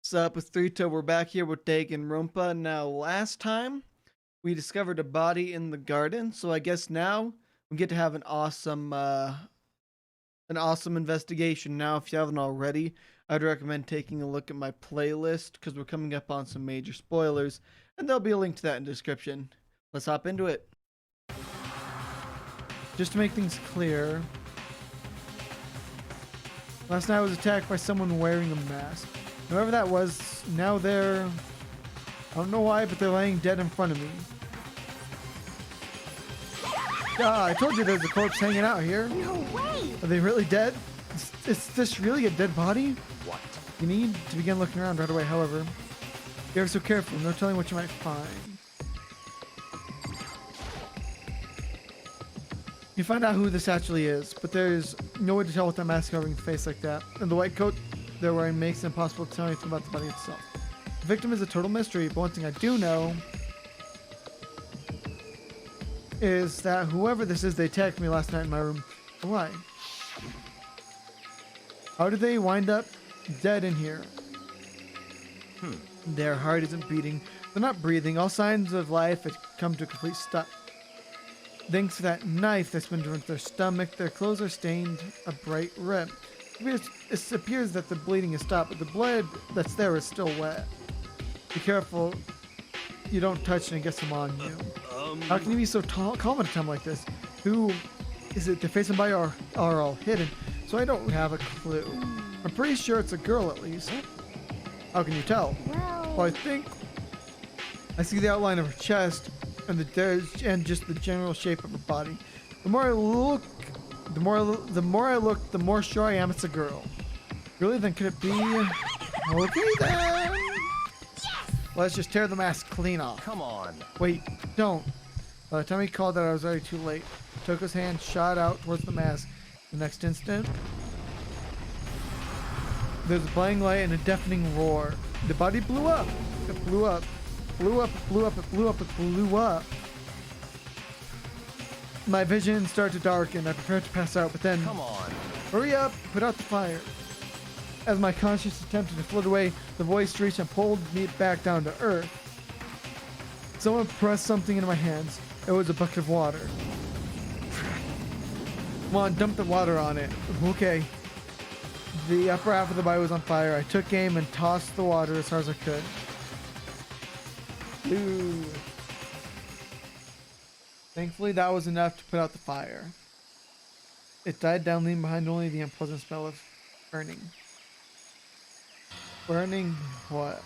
What's up with Thrito? We're back here with Danganronpa. Now, last time we discovered a body in the garden, so I guess now we get to have an awesome investigation. Now, if you haven't already, I'd recommend taking a look at my playlist because we're coming up on some major spoilers, and there'll be a link to that in the description. Let's hop into it. Just to make things clear, last night I was attacked by someone wearing a mask. Whoever that was, now they're... I don't know why, but they're laying dead in front of me. Yeah, I told you there's a corpse hanging out here. No way! Are they really dead? Is this really a dead body? What? You need to begin looking around right away, however. Be ever so careful, no telling what you might find. You find out who this actually is, but there's no way to tell with that mask covering the face like that. And the white coat they're wearing makes it impossible to tell anything about the body itself. The victim is a total mystery, but one thing I do know is that whoever this is, they attacked me last night in my room. Why? How did they wind up dead in here? Their heart isn't beating. They're not breathing. All signs of life had come to a complete stop. Thanks to that knife that's been driven to their stomach, their clothes are stained a bright red. It appears that the bleeding has stopped, but the blood that's there is still wet. Be careful you don't touch it and get some on you. How can you be so calm at a time like this? Who is it? Their face and body are all hidden, so I don't have a clue. I'm pretty sure it's a girl at least. How can you tell? Well, I think I see the outline of her chest and just the general shape of her body. The more I look, the more sure I am it's a girl. Really? Then could it be? Okay then. Yes! Let's just tear the mask clean off. Come on. Wait, don't. By the time he called that, I was already too late. Took his hand, shot out towards the mask. The next instant, there's a blinding light and a deafening roar. The body blew up. It blew up. Blew up, it blew up, it blew up, it blew up. My vision started to darken. I prepared to pass out, but then... Come on. Hurry up! Put out the fire. As my conscience attempted to float away, the voice reached and pulled me back down to earth. Someone pressed something into my hands. It was a bucket of water. Come on, dump the water on it. Okay. The upper half of the body was on fire. I took aim and tossed the water as hard as I could. Ooh. Thankfully, that was enough to put out the fire. It died down, leaving behind only the unpleasant smell of burning. Burning what?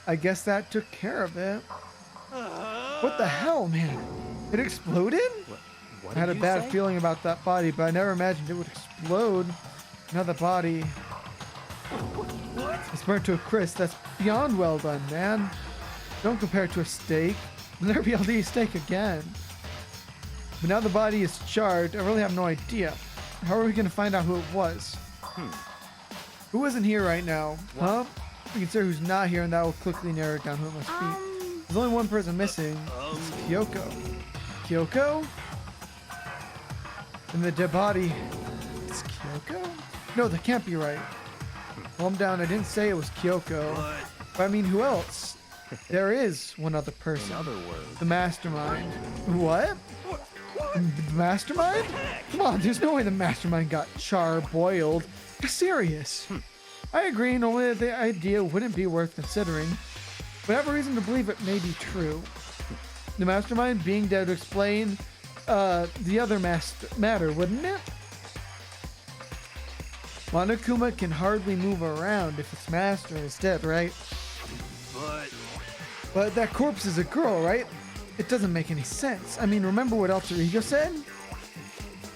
I guess that took care of it. What the hell, man? It exploded? What I had a bad feeling about that body, but I never imagined it would explode. Another body. It's burnt to a crisp. That's beyond well done, man. Don't compare it to a steak. I'll never be able to eat steak again. But now the body is charred. I really have no idea. How are we going to find out who it was? Who isn't here right now? What? Huh? We consider who's not here, and that will quickly narrow it down who it must be. There's only one person missing. It's Kyoko. Kyoko? And the dead body. It's Kyoko? No, that can't be right. Calm down. I didn't say it was Kyoko. But I mean, who else? There is one other person. In other words. The mastermind. What? The mastermind? Come on, there's no way the mastermind got char-boiled. You're serious. I agree, normally the idea wouldn't be worth considering, but I have a reason to believe it may be true. The mastermind being dead to explain the other matter, wouldn't it? Monokuma can hardly move around if its master is dead, right? But that corpse is a girl, right? It doesn't make any sense. I mean, remember what Alter Ego said?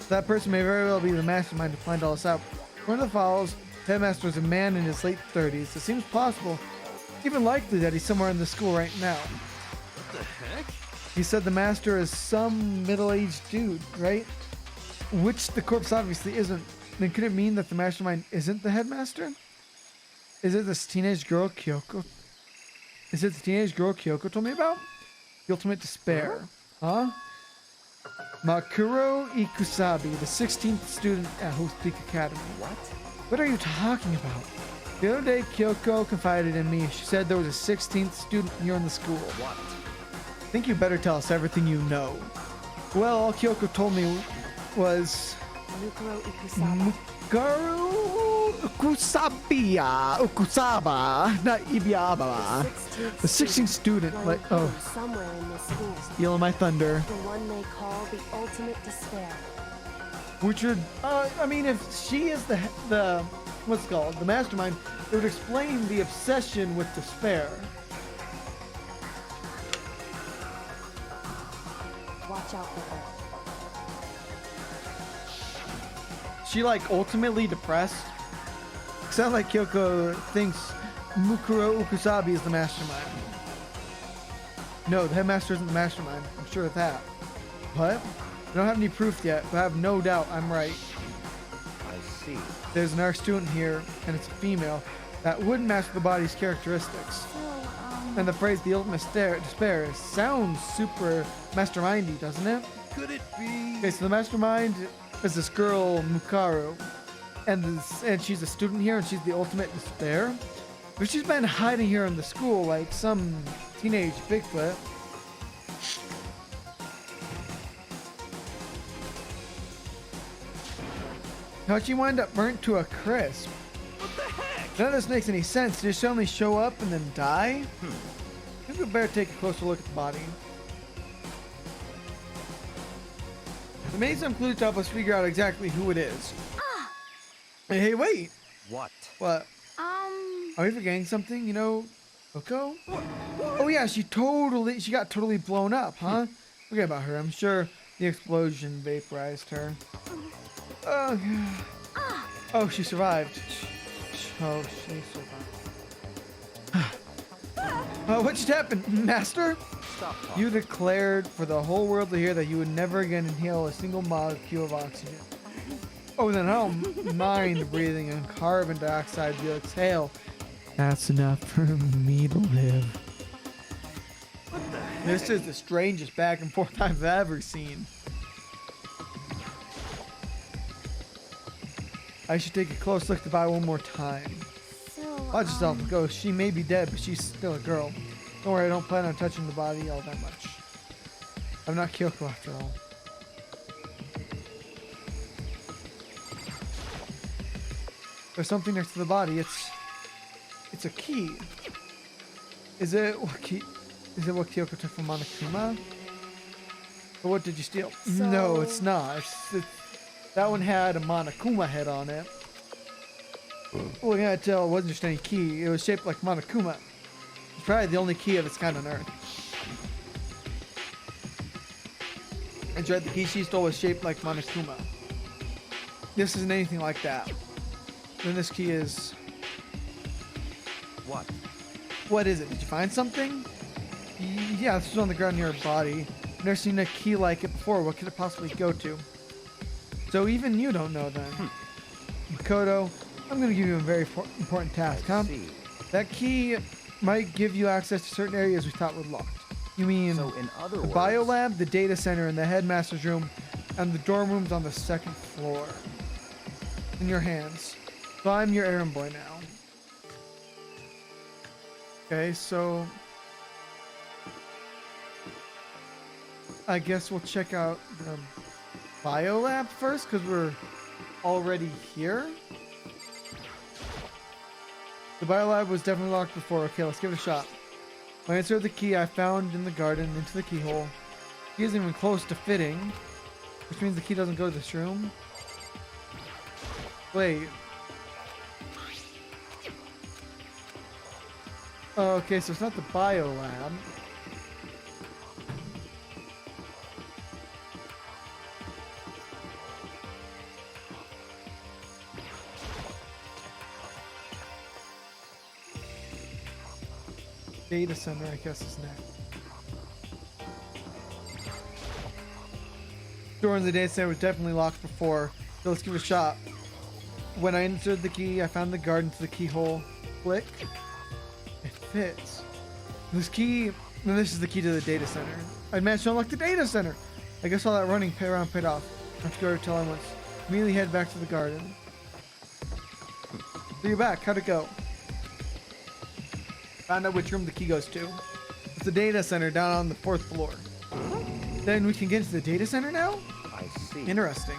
That person may very well be the mastermind to find all this out. One of the files, headmaster is a man in his late 30s. It seems possible, even likely, that he's somewhere in the school right now. What the heck? He said the master is some middle-aged dude, right? Which the corpse obviously isn't. Then could it mean that the mastermind isn't the headmaster? Is it this teenage girl Kyoko? Is it the teenage girl Kyoko told me about? The ultimate despair. Huh? Makuro Ikusabi, the 16th student at Host Peak Academy. What? What are you talking about? The other day, Kyoko confided in me. She said there was a 16th student here in the school. What? I think you better tell us everything you know. Well, all Kyoko told me was Mukaru Ukusaba, not Ibiaba. The 16th student, like, oh, somewhere in this school. stealing my thunder. The one they call the ultimate despair. Which would, I mean, if she is the what's it called, the mastermind, it would explain the obsession with despair. Watch out for her. She like ultimately depressed. Sounds like Kyoko thinks Mukuro Ukusabi is the mastermind. No, the headmaster isn't the mastermind. I'm sure of that. What? I don't have any proof yet, but I have no doubt I'm right. I see. There's an art student here, and it's a female, that would match the body's characteristics. And the phrase "the ultimate despair" sounds super mastermindy, doesn't it? Could it be? Okay, so the mastermind is this girl Mukaru, and she's a student here, and she's the ultimate despair. But she's been hiding here in the school like some teenage Bigfoot. How'd she wind up burnt to a crisp? What the heck? None of this makes any sense. Did she suddenly show up and then die? I think we better take a closer look at the body. The main some clues to help us figure out exactly who it is. Hey, wait! What? What? Are we forgetting something? You know, Coco? Oh yeah, she got totally blown up, huh? Forget about her. I'm sure the explosion vaporized her. Oh, she survived. Oh, she survived. What just happened, Master? Stop talking. You declared for the whole world to hear that you would never again inhale a single molecule of oxygen. Oh, then I don't mind breathing in carbon dioxide you exhale. That's enough for me to live. What the heck? This is the strangest back and forth I've ever seen. I should take a close look at the body one more time. Watch yourself, Ghost. She may be dead, but she's still a girl. Don't worry, I don't plan on touching the body all that much. I'm not Kyoko after all. There's something next to the body. It's a key. Is it what Kyoko took from Monokuma? Or what did you steal? No, it's not. That one had a Monokuma head on it. Well, I gotta tell, it wasn't just any key. It was shaped like Monokuma. It's probably the only key of its kind on Earth. And right, the key she stole was shaped like Monokuma. This isn't anything like that. Then this key is... What? What is it? Did you find something? Yeah, this was on the ground near her body. I've never seen a key like it before. What could it possibly go to? So even you don't know then. Makoto, I'm going to give you a very important task, huh? See. That key might give you access to certain areas we thought were locked. You mean So in other the words, biolab, the data center, and the headmaster's room, and the dorm rooms on the second floor. In your hands. So I'm your errand boy now. Okay, so... I guess we'll check out the biolab first, because we're already here. The biolab was definitely locked before. Okay, let's give it a shot. I insert the key I found in the garden into the keyhole. Key isn't even close to fitting, which means the key doesn't go to this room. Wait. Oh, okay, so it's not the biolab. Data center, I guess, is next. Door in the data center was definitely locked before, so let's give it a shot. When I inserted the key, I found the garden to the keyhole. Click. It fits. This is the key to the data center. I managed to unlock the data center! I guess all that running paid off. I have to go to tell him once. Immediately head back to the garden. So you're back. How'd it go? Found out which room the key goes to. It's the data center down on the 4th floor. Then we can get into the data center now? I see. Interesting.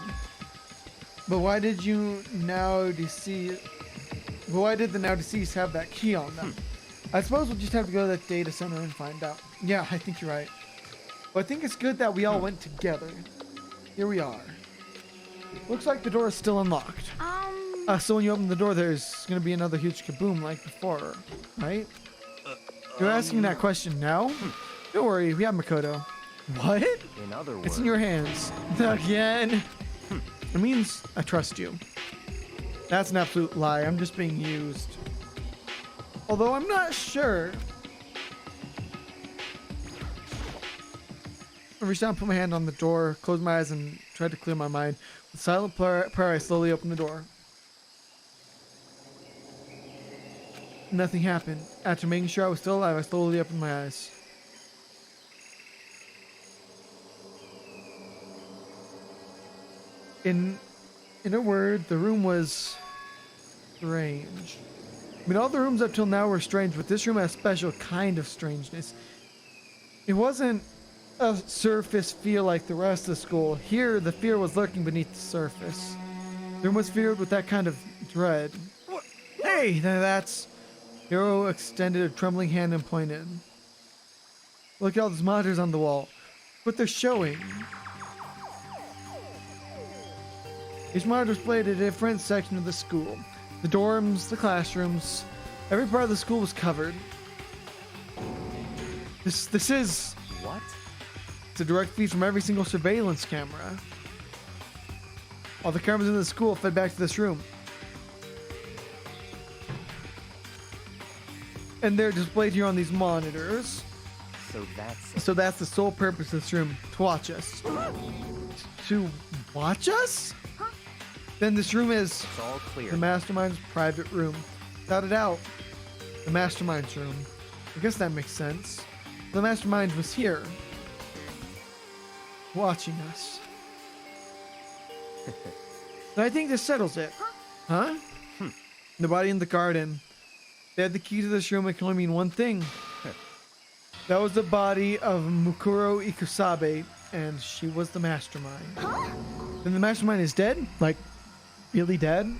But why did the now deceased have that key on them? I suppose we'll just have to go to that data center and find out. Yeah, I think you're right. But I think it's good that we all went together. Here we are. Looks like the door is still unlocked. So when you open the door, there's gonna be another huge kaboom like before, right? You're asking that question now? Don't worry, we have Makoto. What? In other words, It's in your hands. Again. It means I trust you. That's an absolute lie. I'm just being used. Although I'm not sure. I reached down, put my hand on the door, closed my eyes, and tried to clear my mind. With silent prayer, I slowly opened the door. Nothing happened. After making sure I was still alive, I slowly opened my eyes. In a word, the room was strange. I mean, all the rooms up till now were strange, but this room had a special kind of strangeness. It wasn't a surface fear like the rest of the school. Here, the fear was lurking beneath the surface. The room was filled with that kind of dread. Hey, that's... Hero extended a trembling hand and pointed. Look at all those monitors on the wall. What they're showing. Each monitor displayed a different section of the school. The dorms, the classrooms, every part of the school was covered. This is... What? It's a direct feed from every single surveillance camera. All the cameras in the school fed back to this room. And they're displayed here on these monitors. So that's it. So that's the sole purpose of this room, to watch us. To watch us? Then this room is It's all clear. the mastermind's private room. Without a doubt, the mastermind's room. I guess that makes sense. The mastermind was here, watching us. And I think this settles it. Huh? The body in the garden. They had the key to this room. It can only mean one thing. That was the body of Mukuro Ikusabe, and she was the mastermind. Then the mastermind is dead? Like, really dead?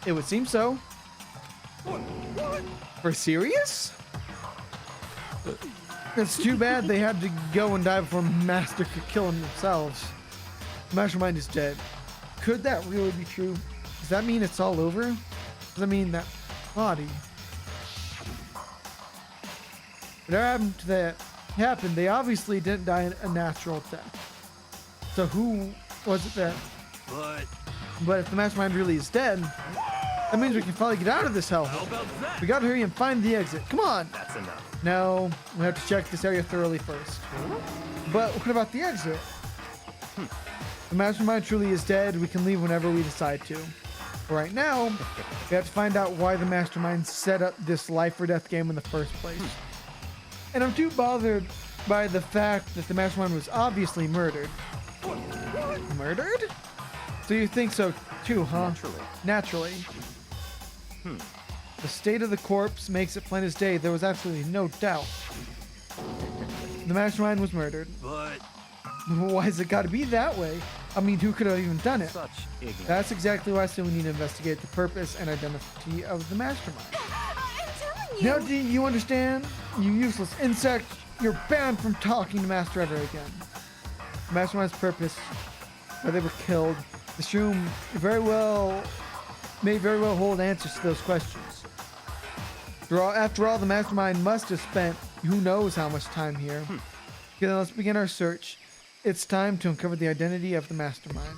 It would seem so. For serious? It's too bad they had to go and die before Master could kill them themselves. The mastermind is dead. Could that really be true? Does that mean it's all over? Does that mean that body? Whatever happened to that happened, they obviously didn't die a natural death. So who was it that... But if the mastermind really is dead, that means we can finally get out of this hellhole. How about that? We gotta hurry and find the exit. Come on! That's enough. No, we have to check this area thoroughly first. But what about the exit? The mastermind truly is dead. We can leave whenever we decide to. But right now, we have to find out why the mastermind set up this life or death game in the first place. And I'm too bothered by the fact that the mastermind was obviously murdered. Murdered? So you think so too, huh? Naturally. The state of the corpse makes it plain as day. There was absolutely no doubt. The mastermind was murdered. But Why has it got to be that way? I mean, who could have even done it? such ignorance. That's exactly why I say we need to investigate the purpose and identity of the mastermind. I'm telling you. Now, do you understand? You useless insect. You're banned from talking to Master ever again. The mastermind's purpose, why they were killed. This room may very well hold answers to those questions. After all, the mastermind must have spent who knows how much time here. Okay, then let's begin our search. It's time to uncover the identity of the mastermind.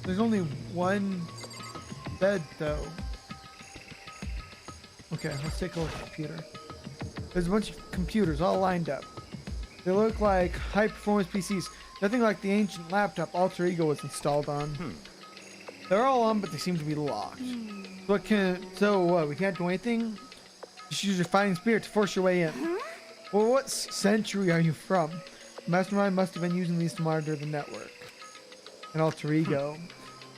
There's only one bed, though. Okay, let's take a look at the computer. There's a bunch of computers all lined up. They look like high-performance PCs. Nothing like the ancient laptop Alter Ego was installed on. They're all on, but they seem to be locked. So what, we can't do anything? Just use your fighting spirit to force your way in. Well, what century are you from? Mastermind must have been using these to monitor the network. An alter ego.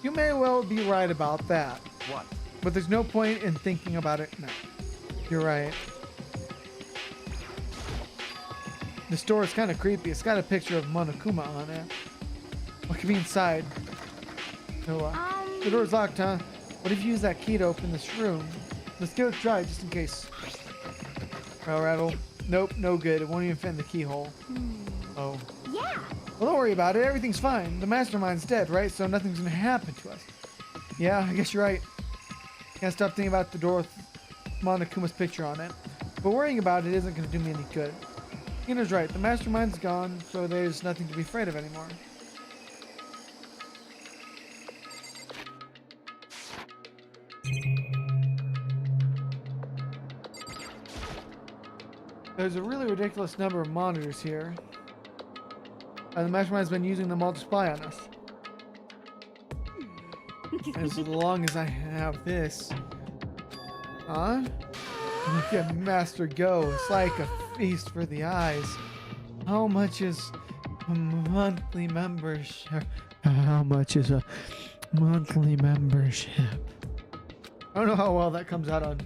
You may well be right about that. What? But there's no point in thinking about it now. You're right. The store is kind of creepy. It's got a picture of Monokuma on it. What could be inside? No, the door's locked, huh? What if you use that key to open this room? Let's give it a try, just in case. Rattle. Nope, no good. It won't even fit in the keyhole. Oh. Yeah. Well, don't worry about it. Everything's fine. The mastermind's dead, right? So nothing's gonna happen to us. Yeah, I guess you're right. Can't stop thinking about the door with Monokuma's picture on it. But worrying about it isn't gonna do me any good. Ina's right. The mastermind's gone, so there's nothing to be afraid of anymore. There's a really ridiculous number of monitors here. And the mastermind's been using them all to spy on us. As long as I have this. Huh? Look at Master go. It's like a feast for the eyes. How much is a monthly membership? How much is a monthly membership? I don't know how well that comes out on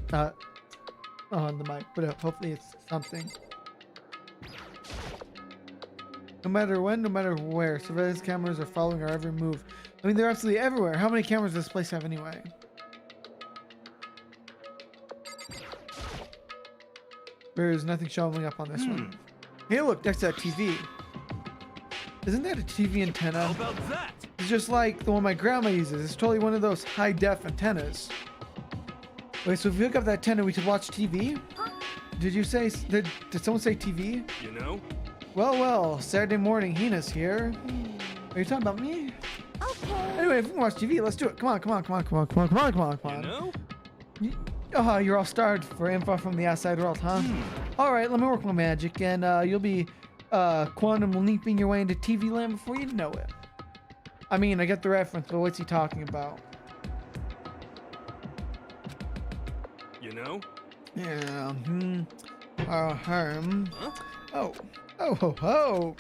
the mic, but hopefully it's something. No matter when, no matter where, surveillance cameras are following our every move. I mean, they're absolutely everywhere. How many cameras does this place have anyway? There's nothing showing up on this one. Hey, look, next to that TV. Isn't that a TV antenna? How about that? It's just like the one my grandma uses. It's totally one of those high-def antennas. Wait, so if we hook up that antenna, we could watch TV? Did you say... Did someone say TV? You know? Well, Saturday morning, Hina's here. Are you talking about me? Okay. Anyway, if we can watch TV, let's do it. Come on. You know? Oh, you're all starved for info from the outside world, huh? All right, let me work my magic, and you'll be quantum leaping your way into TV land before you know it. I mean, I get the reference, but what's he talking about? You know? Yeah. Huh? Oh.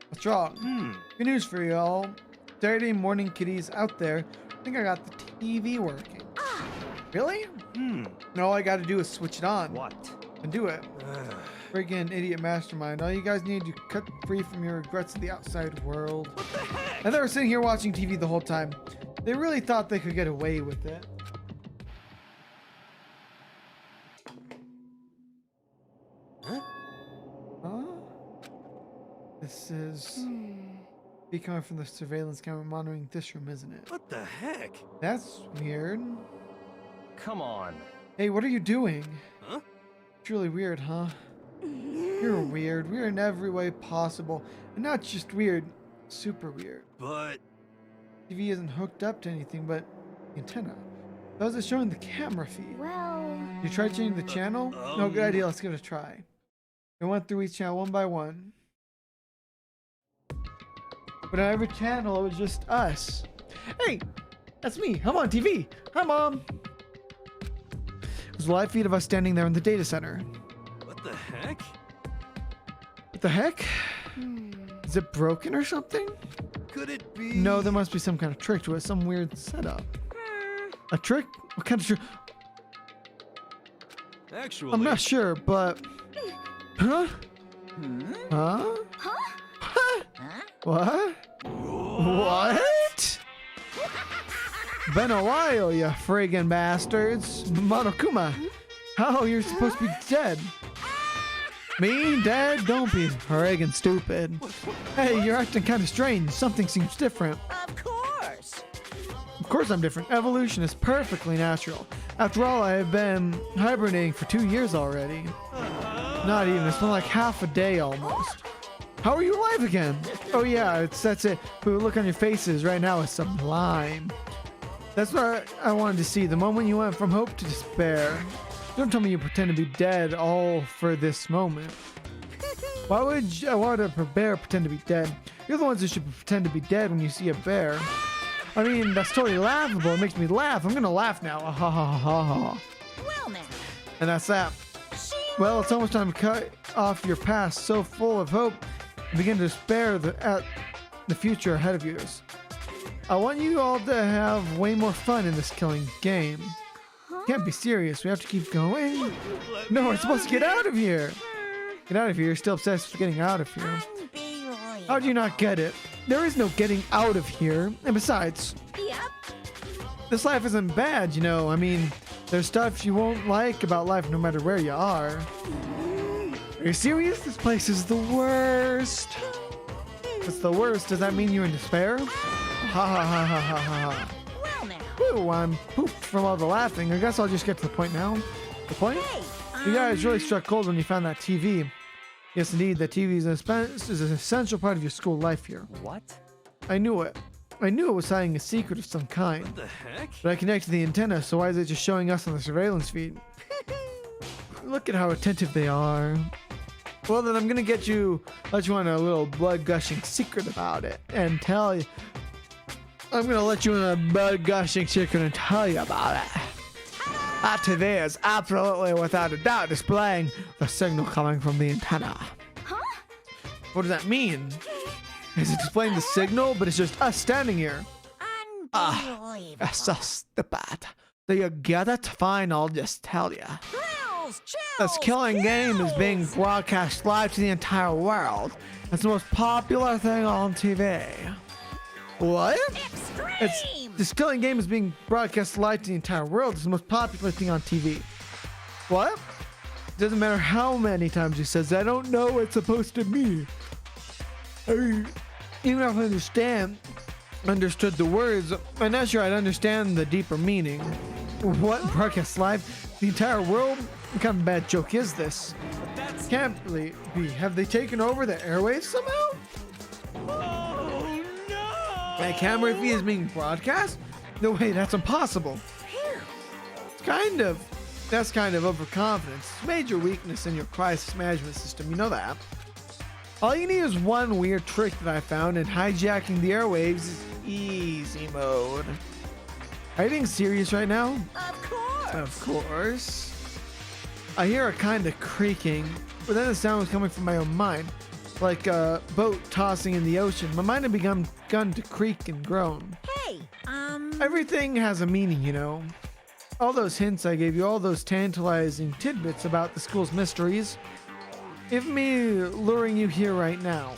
What's wrong? Good news for y'all. Saturday morning kitties out there. I think I got the TV working. Really? All I gotta do is switch it on. What? And do it. Friggin' idiot mastermind. All you guys need to cut free from your regrets of the outside world. What the heck? And they were sitting here watching TV the whole time. They really thought they could get away with it. Huh? Huh? This is... be coming from the surveillance camera monitoring this room, isn't it? What the heck? That's weird. Come on. Hey, what are you doing? Huh? It's really weird, huh? You're weird. Weird in every way possible. And not just weird, super weird. But... TV isn't hooked up to anything but the antenna. How's it showing the camera feed? Well, You tried changing the channel? No, good idea. Let's give it a try. We went through each channel one by one. But on every channel, it was just us. Hey, that's me. I'm on TV. Hi, Mom. It was a live feed of us standing there in the data center. what the heck? What the heck? Is it broken or something? Could it be... No, there must be some kind of trick to it. Some weird setup. A trick? What kind of trick? Actually... I'm not sure, but... Huh? Huh? What? What? Been a while, you friggin' bastards. Monokuma, how you're supposed to be dead? Me, dead? Don't be friggin' stupid. Hey, you're acting kind of strange. Something seems different. Of course. Of course I'm different. Evolution is perfectly natural. After all, I have been hibernating for 2 years already. Not even. It's been like half a day almost. How are you alive again? Oh yeah, that's it. But the look on your faces right now is sublime. That's what I wanted to see. The moment you went from hope to despair. Don't tell me you pretend to be dead all for this moment. Why would a bear pretend to be dead? You're the ones who should pretend to be dead when you see a bear. I mean, that's totally laughable. It makes me laugh. I'm gonna laugh now. Ha ha ha ha ha. Well now. And that's that. Well, it's almost time to cut off your past so full of hope. begin to despair at the future ahead of you. I want you all to have way more fun in this killing game. Can't be serious. We have to keep going. No, we're supposed to get out of here. Get out of here. You're still obsessed with getting out of here. How do you not get it? There is no getting out of here. And besides, Yep. this life isn't bad, you know. I mean, there's stuff you won't like about life no matter where you are. Are you serious? This place is the worst. If it's the worst, does that mean you're in despair? Ha ha ha ha ha ha. Well now. Whew, I'm poofed from all the laughing. I guess I'll just get to the point now. The point? Hey, You guys really struck gold when you found that TV. Yes, indeed, the TV is an essential part of your school life here. What? I knew it. I knew it was hiding a secret of some kind. What the heck? But I connected the antenna, so why is it just showing us on the surveillance feed? Look at how attentive they are. Well, then I'm gonna let you on a little blood-gushing secret about it and tell you. I'm gonna let you in a blood-gushing secret and tell you about it. That TV is absolutely, without a doubt, displaying the signal coming from the antenna. Huh? What does that mean? Is it displaying the signal, but it's just us standing here? Unbelievable. That's so stupid. Do you get it? Fine, I'll just tell you. Thrills, chills, This killing game is being kills. broadcast live to the entire world. It's the most popular thing on TV. What? Extreme. This killing game is being broadcast live to the entire world. It's the most popular thing on TV. What? Doesn't matter how many times he says that. I don't know what it's supposed to mean. Even if I understood the words, I'm not sure I'd understand the deeper meaning. What? Broadcast live? The entire world? What kind of bad joke is this? Can't really be. Have they taken over the airwaves somehow? Oh no! My camera feed is being broadcast? No way, that's impossible. That's kind of overconfidence. It's a major weakness in your crisis management system, you know that. All you need is one weird trick that I found, and hijacking the airwaves is easy mode. Are you being serious right now? Of course. Of course. I hear a kind of creaking, but then the sound was coming from my own mind, like a boat tossing in the ocean. My mind had begun to creak and groan. Hey, Everything has a meaning, you know. All those hints I gave you, all those tantalizing tidbits about the school's mysteries, even me luring you here right now.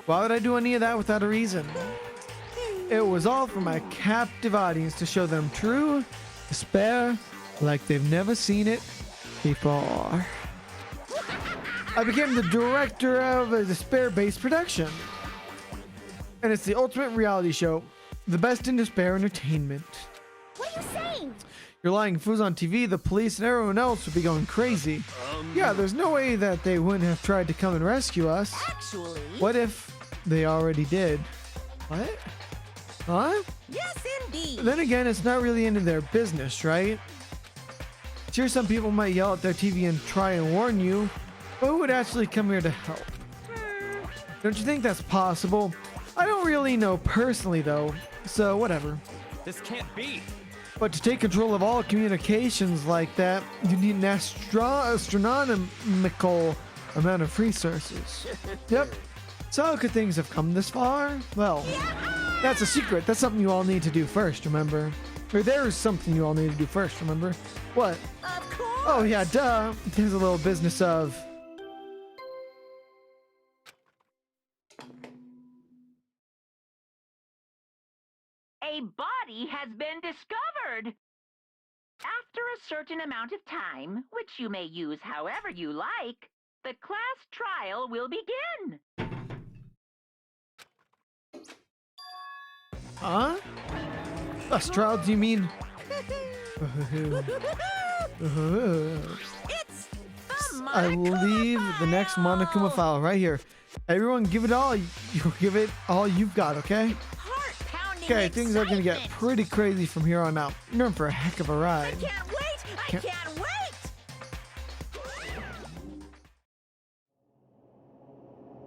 Why would I do any of that without a reason? It was all for my captive audience to show them true despair like they've never seen it before. I became the director of a despair-based production. And it's the ultimate reality show, the best in despair entertainment. what are you saying? You're lying. If it was on TV, the police and everyone else would be going crazy. Yeah, there's no way that they wouldn't have tried to come and rescue us. Actually. What if they already did? What? Huh? Yes, indeed. Then again, it's not really into their business, right? Sure, some people might yell at their TV and try and warn you, but who would actually come here to help? Don't you think that's possible? I don't really know personally, though, so whatever. This can't be. But to take control of all communications like that, you need an astronomical amount of resources. Yep. So how could things have come this far? Well, that's a secret. That's something you all need to do first, remember? Or there's something you all need to do first, remember? What? Of course. Oh yeah, duh. There's a little business of... A body has been discovered. After a certain amount of time, which you may use however you like, the class trial will begin. Huh? Astral, do you mean... It's the I will leave the next Monokuma file right here. Everyone give it all. You give it all you've got, okay? heart-pounding Okay, things are gonna get excitement. pretty crazy from here on out. You're in for a heck of a I ride. can't wait. I Can't- can't wait.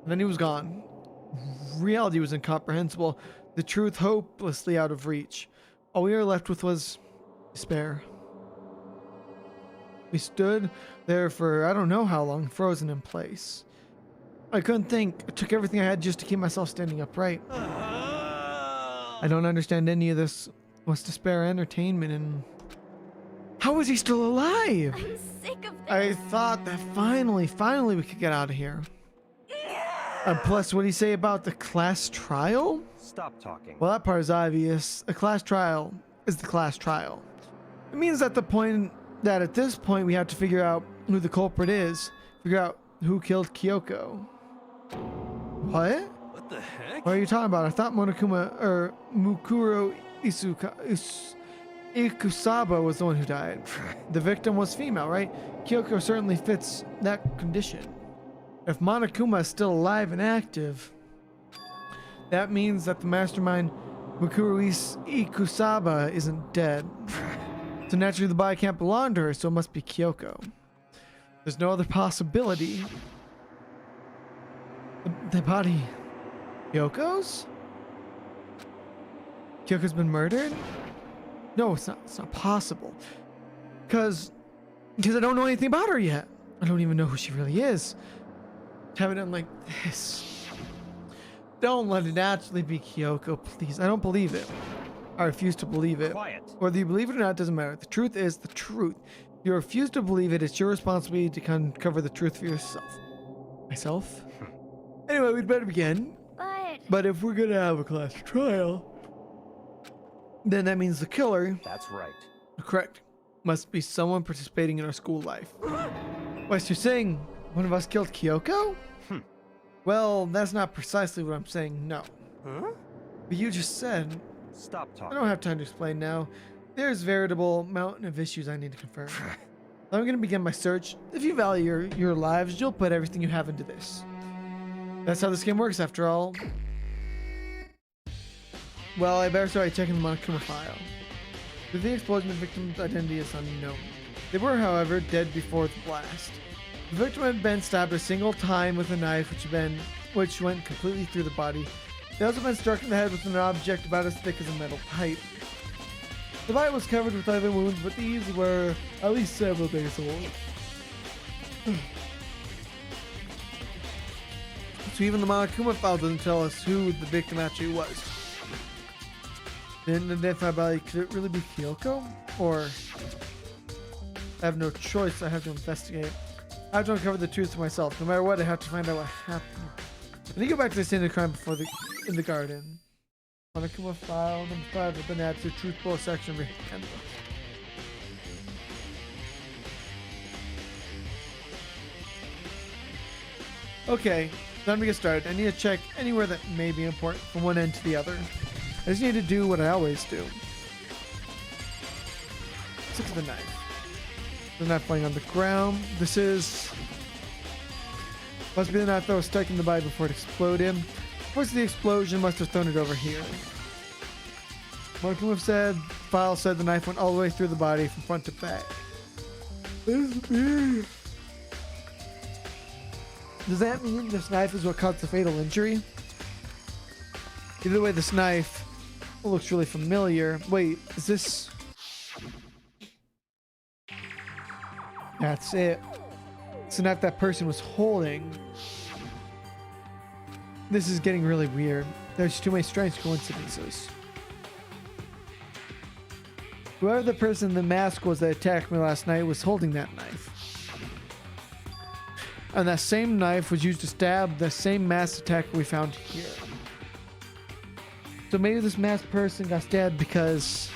And then he was gone. Reality was incomprehensible. The truth hopelessly out of reach. All we were left with was despair. We stood there for I don't know how long, frozen in place. I couldn't think. I took everything I had just to keep myself standing upright. I don't understand any of this. What's to spare entertainment and... How is he still alive? I'm sick of this. I thought that finally we could get out of here. And plus, what do you say about the class trial? Stop talking. Well, that part is obvious. A class trial is the class trial. It means that at this point we have to figure out who the culprit is. Figure out who killed Kyoko. What? What the heck? What are you talking about? I thought Mukuro Ikusaba was the one who died. The victim was female, right? Kyoko certainly fits that condition. If Monokuma is still alive and active, that means that the mastermind Mukuro Ikusaba isn't dead. So naturally the body can't belong to her, so it must be Kyoko. There's no other possibility. The body... Kyoko's? Kyoko's been murdered? No, it's not possible. Because I don't know anything about her yet. I don't even know who she really is. To have it done like this. Don't let it actually be Kyoko, please. I don't believe it. I refuse to believe it. Quiet. Whether you believe it or not doesn't matter. The truth is the truth. If you refuse to believe it, it's your responsibility to uncover the truth for yourself. Myself? Anyway, we'd better begin. But if we're gonna have a class trial, then that means the killer, That's right. correct, must be someone participating in our school life. Wait, so you're saying one of us killed Kyoko? Well, that's not precisely what I'm saying, no. Huh? But you just said, Stop I talking. don't have time to explain now. There's veritable mountain of issues I need to confirm. I'm gonna begin my search. If you value your lives, you'll put everything you have into this. That's how this game works, after all. Well, I better start checking the Monokuma file. With the explosion, the victim's identity is unknown. They were, however, dead before the blast. The victim had been stabbed a single time with a knife, which went completely through the body. They also been struck in the head with an object about as thick as a metal pipe. The body was covered with other wounds, but these were at least several days old. So even the Monokuma file doesn't tell us who the victim actually was. Didn't identify body. Could it really be Kyoko? Or I have no choice. I have to investigate. I have to uncover the truth for myself. No matter what, I have to find out what happened. Let me go back to the scene of the crime in the garden. Monokuma file number 5 has been added to the truth bowl section of your handbook. Okay, time to get started. I need to check anywhere that may be important from one end to the other. I just need to do what I always do. Look at the knife. The knife laying on the ground. This must be the knife that was stuck in the body before it exploded. Of course, the explosion must have thrown it over here. Monokuma file said the knife went all the way through the body from front to back. Does that mean this knife is what caused the fatal injury? Either way, this knife looks really familiar. Wait, is this... That's it. It's the knife that person was holding. This is getting really weird. There's too many strange coincidences. Whoever the person in the mask was that attacked me last night was holding that knife. And that same knife was used to stab the same masked attacker we found here. So maybe this masked person got stabbed because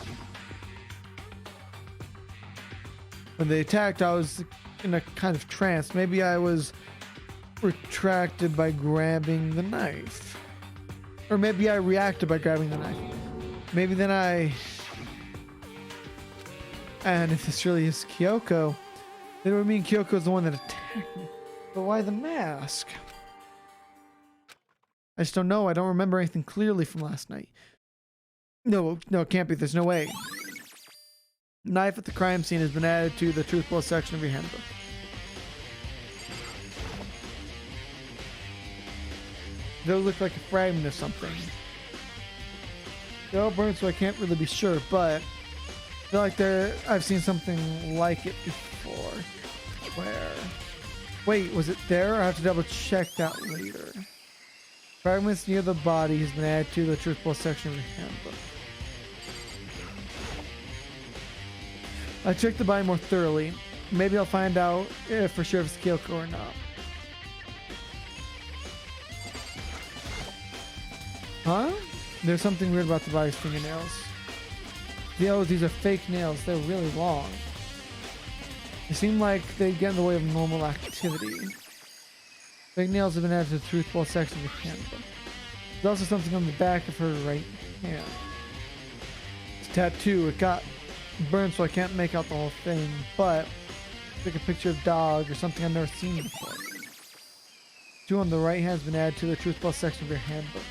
when they attacked, I was in a kind of trance. Maybe I was retracted by grabbing the knife. Or maybe I reacted by grabbing the knife. Maybe then and if this really is Kyoko, then it would mean Kyoko's the one that attacked me. But why the mask? I just don't know. I don't remember anything clearly from last night. No, it can't be. There's no way. Knife at the crime scene has been added to the truth bowl section of your handbook. Those look like a fragment of something. They're all burned, so I can't really be sure, but I feel like I've seen something like it before. Where? Wait, was it there? I have to double check that later. Fragments near the body has been added to the truthful section of the handbook. I checked the body more thoroughly. Maybe I'll find out if for sure if it's Kyoko or not. Huh? There's something weird about the body's fingernails. These are fake nails. They're really long. They seem like they get in the way of normal activity. Fake nails have been added to the truthful section of the handbook. There's also something on the back of her right hand. It's a tattoo. It got burned, so I can't make out the whole thing, but it's like a picture of a dog or something I've never seen before. Tattoo on the right hand has been added to the truthful section of your handbook.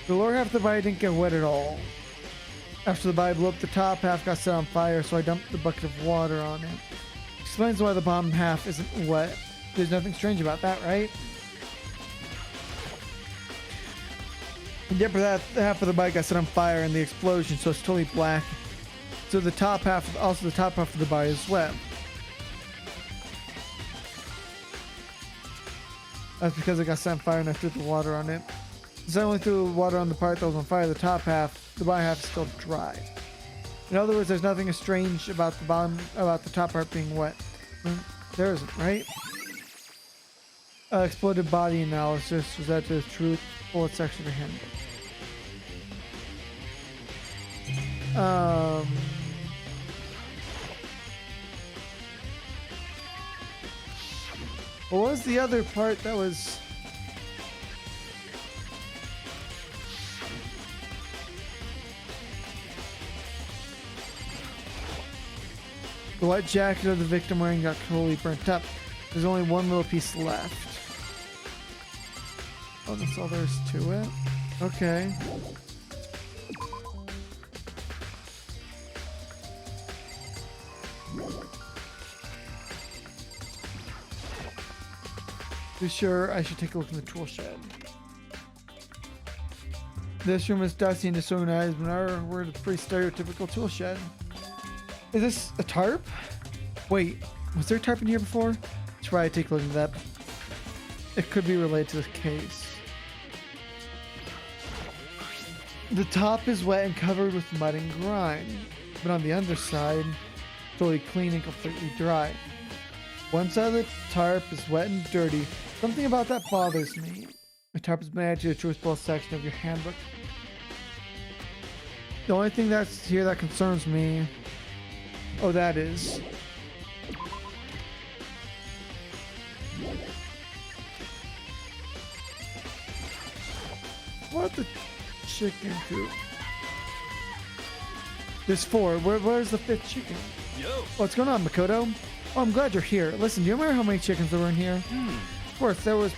The lower half of the body didn't get wet at all. After the body blew up, the top half got set on fire, so I dumped the bucket of water on it. Explains why the bottom half isn't wet. There's nothing strange about that, right? The upper half of the body got set on fire in the explosion, so it's totally black. So the top half, also the top half of the body is wet. That's because it got set on fire and I threw the water on it. Since I only threw water on the part that was on fire, the top half, the bottom half is still dry. In other words, there's nothing strange about the top part being wet. There isn't, right? Exploded body analysis was added to the truth bullet section of your handbook. What was the other part that was... The white jacket of the victim wearing got totally burnt up. There's only one little piece left. Oh, that's all there is to it? Okay. Be sure I should take a look in the tool shed. This room is dusty and disorganized, but we're a pretty stereotypical tool shed. Is this a tarp? Wait, was there a tarp in here before? Let's try to take a look at that. It could be related to this case. The top is wet and covered with mud and grime, but on the underside, totally clean and completely dry. One side of the tarp is wet and dirty. Something about that bothers me. The tarp has been added to the choice ball section of your handbook. The only thing that's here that concerns me... Oh, that is... What the chicken coop? There's 4. Where's the 5th chicken? Yo. What's going on, Makoto? Oh, I'm glad you're here. Listen, do you remember how many chickens there were in here? Of course, there were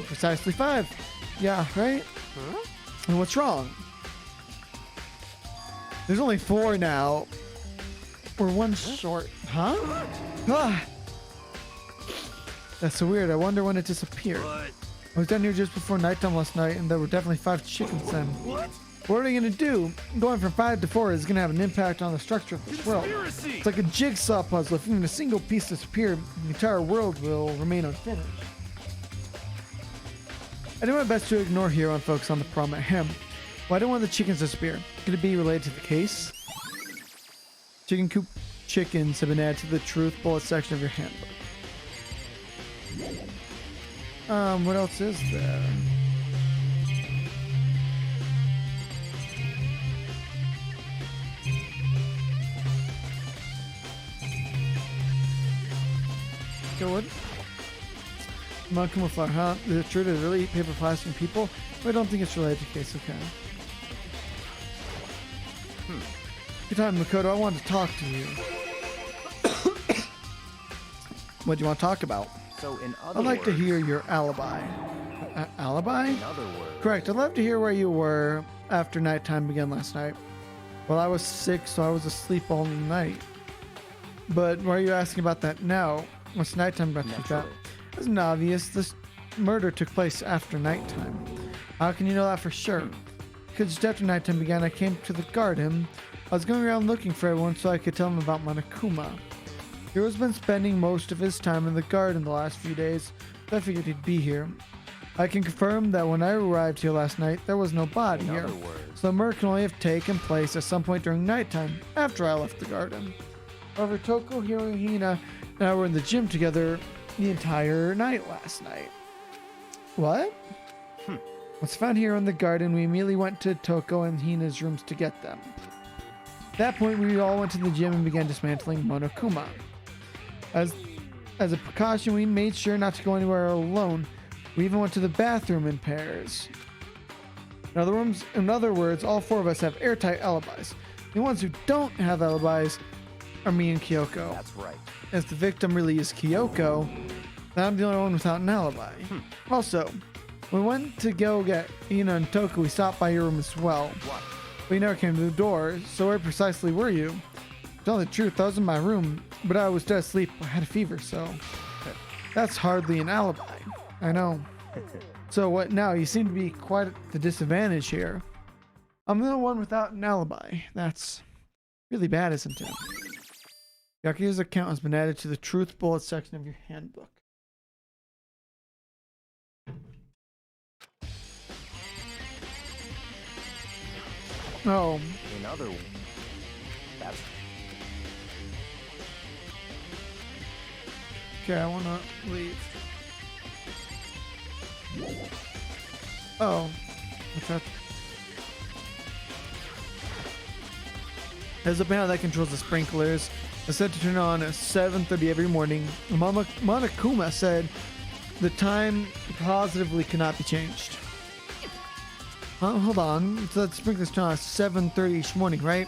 precisely 5. Yeah, right? Huh? And what's wrong? There's only 4 now. We're 1 short. Huh? Ah! That's so weird. I wonder when it disappeared. What? I was down here just before nighttime last night, and there were definitely 5 chickens then. What? What are you gonna do? Going from 5 to 4 is gonna have an impact on the structure of this world. Conspiracy! It's like a jigsaw puzzle. If even a single piece disappeared, the entire world will remain unfinished. I do my best to ignore Hero and focus on the problem at hand. Why don't want the chickens to disappear? Could it be related to the case? Chicken coop chickens have been added to the truth bullet section of your handbook. What else is there? Okay, what? Monkey flower, huh? Is it true to really eat paper, plastic, and people? I don't think it's related to the case, okay. Good time, Makoto. I wanted to talk to you. What do you want to talk about? So in other I'd like to words- hear your alibi. Alibi? In other words. Correct. I'd love to hear where you were after nighttime began last night. Well, I was sick, so I was asleep all night. But why are you asking about that now? What's nighttime about to that? Naturally. Isn't obvious. This murder took place after nighttime. How can you know that for sure? Because just after nighttime began, I came to the garden. I was going around looking for everyone so I could tell them about Monokuma. Hero's been spending most of his time in the garden the last few days, so I figured he'd be here. I can confirm that when I arrived here last night, there was no body In here. other words, So the murder can only have taken place at some point during nighttime, after I left the garden. However, Toko, Hiro, and Hina and I were in the gym together the entire night last night. What? Once found Hiro in the garden, we immediately went to Toko and Hina's rooms to get them. At that point, we all went to the gym and began dismantling Monokuma. As a precaution, we made sure not to go anywhere alone. We even went to the bathroom in pairs. In other words, all four of us have airtight alibis. The ones who don't have alibis are me and Kyoko. that's right. As the victim really is Kyoko, then I'm the only one without an alibi. Also, when we went to go get Ina and Toko, we stopped by your room as well. What? We never came to the door, so where precisely were you? To tell the truth, I was in my room, but I was dead asleep. I had a fever, so that's hardly an alibi. I know. So what now? You seem to be quite at the disadvantage here. I'm the one without an alibi. That's really bad, isn't it? Yakuya's account has been added to the truth bullet section of your handbook. Oh, In other words, that's okay, I wanna leave. Oh, what's that? There's a panel that controls the sprinklers. It's set to turn on at 7:30 every morning. Monokuma said the time positively cannot be changed. Hold on. So the sprinklers turn on at 7:30 each morning, right?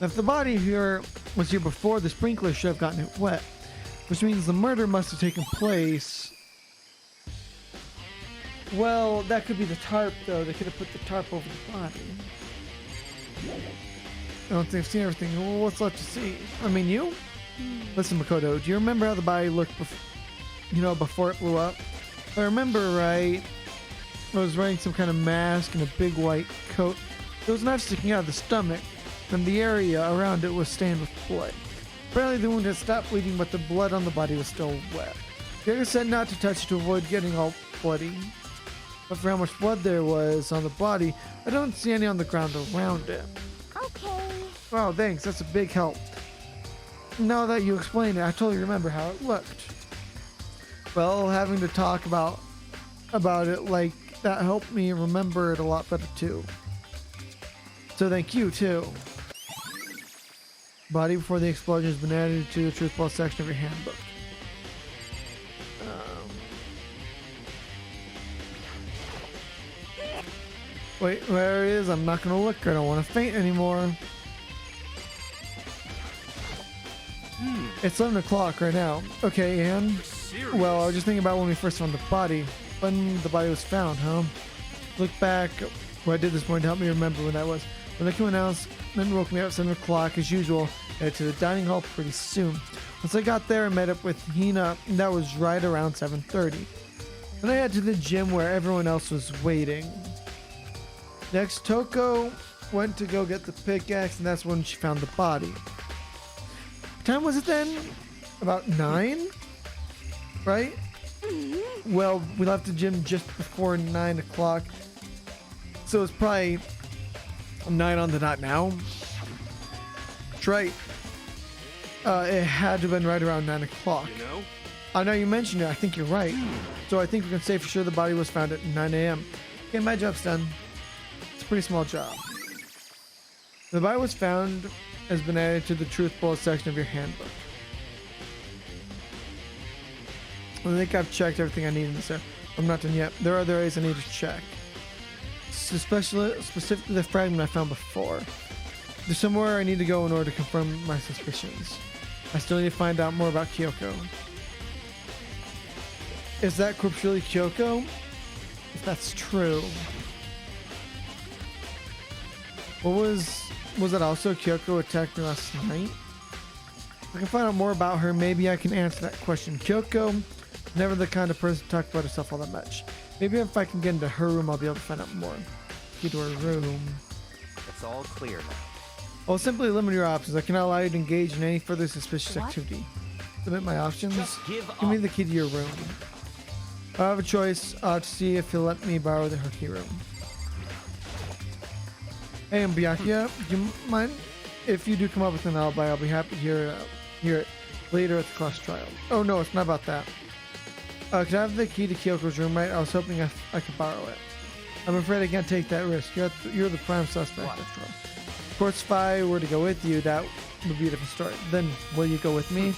If the body here was here before, the sprinkler should have gotten it wet, which means the murder must have taken place. Well, that could be the tarp, though. They could have put the tarp over the body. I don't think I've seen everything. Well, what's left to see? I mean, you? Listen, Makoto, do you remember how the body looked before it blew up? If I remember right, I was wearing some kind of mask and a big white coat. There was a knife sticking out of the stomach, and the area around it was stained with blood. Apparently the wound had stopped bleeding, but the blood on the body was still wet. Jaeger said not to touch it to avoid getting all bloody. But for how much blood there was on the body, I don't see any on the ground around it. Okay. Wow, thanks. That's a big help. Now that you explained it, I totally remember how it looked. Well, having to talk about it like that helped me remember it a lot better too. So thank you too. Body before the explosion has been added to the truth ball section of your handbook. Wait, where it is? I'm not gonna look. I don't want to faint anymore. It's 7 o'clock right now. Okay, and well, I was just thinking about when we first found the body. When the body was found, huh? Look back what I did this morning to help me remember when that was. When the crew announcement woke me up at 7 o'clock as usual, headed to the dining hall pretty soon. Once I got there, I met up with Hina, and that was right around 7:30. Then I headed to the gym where everyone else was waiting. Next, Toko went to go get the pickaxe, and that's when she found the body. What time was it then? About 9? Right? Well, we left the gym just before 9 o'clock. So it's probably 9 on the dot now. That's right. It had to have been right around 9 o'clock. You know? Now you mentioned it, I think you're right. So I think we can say for sure the body was found at 9 a.m. Okay, my job's done. It's a pretty small job. The body was found has been added to the truth bullet section of your handbook. I think I've checked everything I need in this area. I'm not done yet. There are other areas I need to check. Specifically the fragment I found before. There's somewhere I need to go in order to confirm my suspicions. I still need to find out more about Kyoko. Is that corpse really Kyoko? If that's true. Was it also Kyoko attacked me last night? If I can find out more about her, maybe I can answer that question. Kyoko, never the kind of person to talk about herself all that much. Maybe if I can get into her room, I'll be able to find out more. Get to her room. it's all clear now. Well, simply limit your options. I cannot allow you to engage in any further suspicious What? activity. limit my options. Just give Give me up. the key to your room. I have a choice. I'll have to see if he'll let me borrow her key room. Hey, Byakuya, do you mind if you do come up with an alibi? I'll be happy to hear it later at the class trial. Oh no, it's not about that. Could I have the key to Kyoko's room, right? I was hoping I could borrow it. I'm afraid I can't take that risk. You're the prime suspect, What? after all. Of course, if I were to go with you, that would be a different story. Then, will you go with me?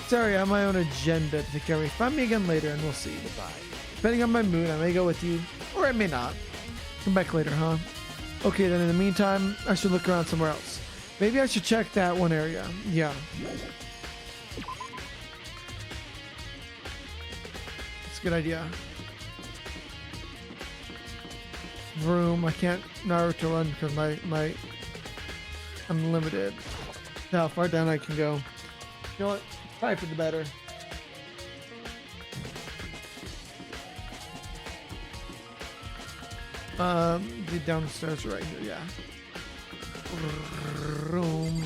Sorry, I have my own agenda to take care of. Find me again later and we'll see. Goodbye. Depending on my mood, I may go with you, or I may not. Come back later, huh? Okay, then in the meantime, I should look around somewhere else. Maybe I should check that one area. Yeah. That's a good idea. Room. I can't Naruto run because my I'm limited to how far down I can go. You know what? Probably for the better. The downstairs right here, yeah. Room,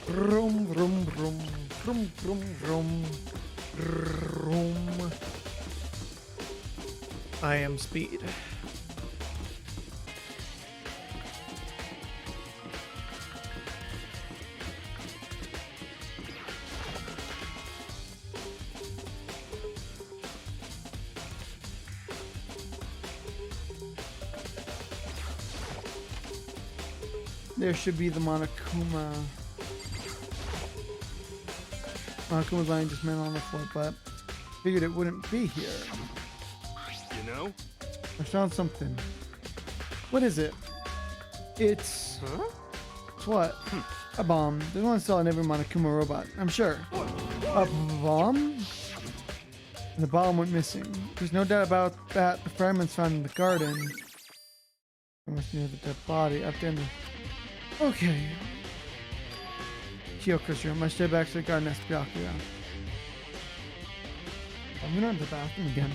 room, room, room, room, room, room. I am speed. There should be the Monokuma. Monokuma's lying just man on the floor, but figured it wouldn't be here. You know? I found something. What is it? It's... Huh? It's what? A bomb. There's one still in every Monokuma robot, I'm sure. A bomb? And the bomb went missing. There's no doubt about that. The fragments found in the garden. Almost near the dead body. Up there in the... Okay. Kyoko's room. I stay back to the garden as Byakuya. I'm gonna the bathroom again.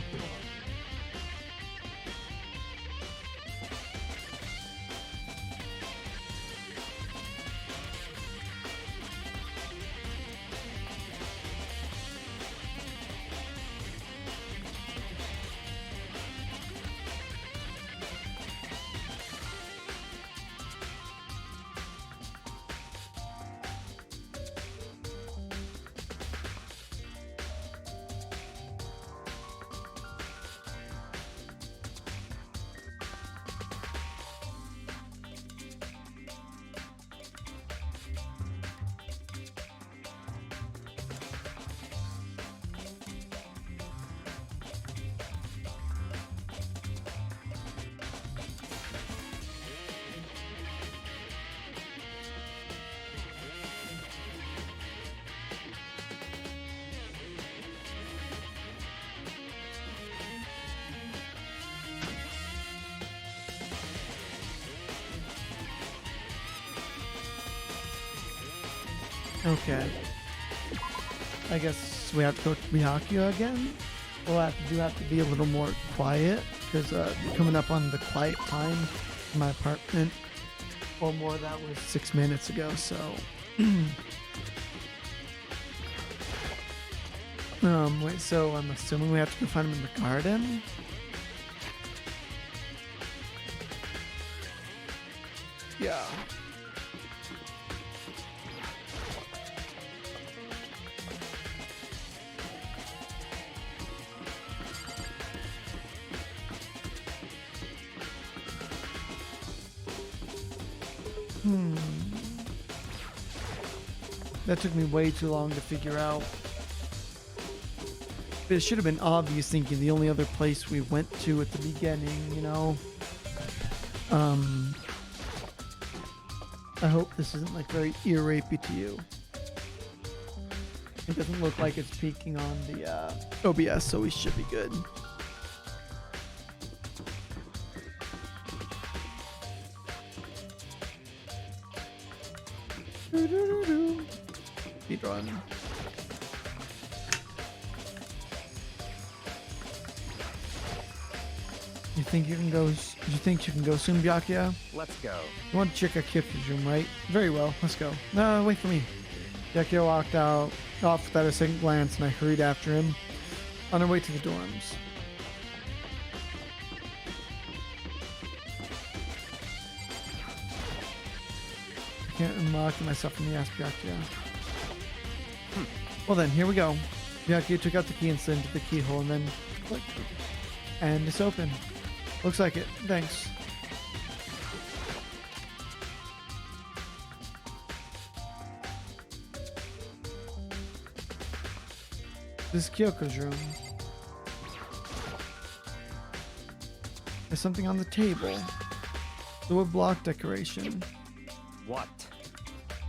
Okay. I guess we have to go to Byakuya again. We'll have to be a little more quiet because coming up on the quiet time in my apartment or more. That was 6 minutes ago. So, wait. So I'm assuming we have to go find him in the garden. Yeah. That took me way too long to figure out. But it should have been obvious thinking the only other place we went to at the beginning, you know? I hope this isn't like very ear rapey to you. It doesn't look like it's peeking on the OBS, so we should be good. Speedrun. You think you can go? You think you can go soon, Byakuya? Let's go. You want to check out Kyoko's room, right? Very well. Let's go. No, wait for me. Yakio walked off without a second glance, and I hurried after him on our way to the dorms. I can't unlock myself from the Aspiakia. Well then, here we go. Yakio took out the key and slid into the keyhole, and then click. And it's open. Looks like it. Thanks. This is Kyoko's room. There's something on the table. The wood block decoration. What?